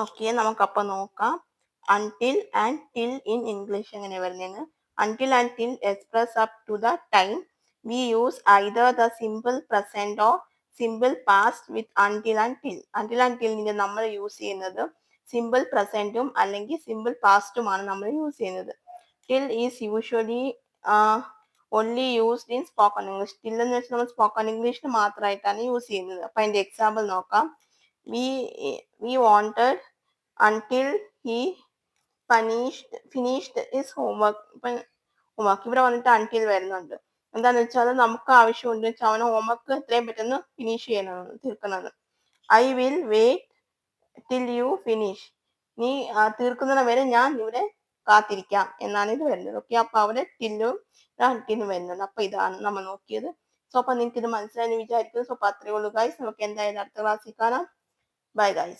Okay, നമുക്കപ്പോൾ നോക്കാം. Until and till in English എങ്ങനെ വരുന്നതെന്ന്. Until and till express up to the time we use either the simple present or simple past with until and till. Until and ടില്ലിന് നമ്മൾ use ചെയ്യുന്നത് simple പ്രസന്റും അല്ലെങ്കിൽ simple പാസ്റ്റുമാണ് നമ്മൾ use ചെയ്യുന്നത്. Till is usually only used in spoken English. Till എന്ന് വെച്ചാൽ നമ്മൾ spoken ഇംഗ്ലീഷിൽ മാത്രമായിട്ടാണ് യൂസ് ചെയ്യുന്നത്. അപ്പം അതിന്റെ എക്സാമ്പിൾ നോക്കാം. We wanted until he finished his homework. ഇവിടെ വന്നിട്ട് അൺടിൽ വരുന്നുണ്ട്. എന്താന്ന് വെച്ചാൽ നമുക്ക് ആവശ്യമുണ്ട് വെച്ചാൽ അവന് ഹോംവർക്ക് എത്രയും പെട്ടെന്ന് ഫിനിഷ് ചെയ്യണം, തീർക്കുന്നത്. I will wait till you finish. നീ തീർക്കുന്നത് വരെ ഞാൻ ഇവിടെ കാത്തിരിക്കാം എന്നാണ് ഇത് വരുന്നത്. ഓക്കെ, അപ്പൊ അവിടെ ടില്ലും അൺടില്ലും വരുന്നുണ്ട്. അപ്പൊ ഇതാണ് നമ്മൾ നോക്കിയത്. സോ അപ്പൊ നിങ്ങൾക്ക് ഇത് മനസ്സിലായെന്ന് വിചാരിക്കുന്നു. സോ അപ്പൊ അത്രയേ ഉള്ളൂ ഗൈസ്. നമുക്ക് എന്തായാലും അടുത്ത ക്ലാസ്സിൽ കാണാം. Bye guys.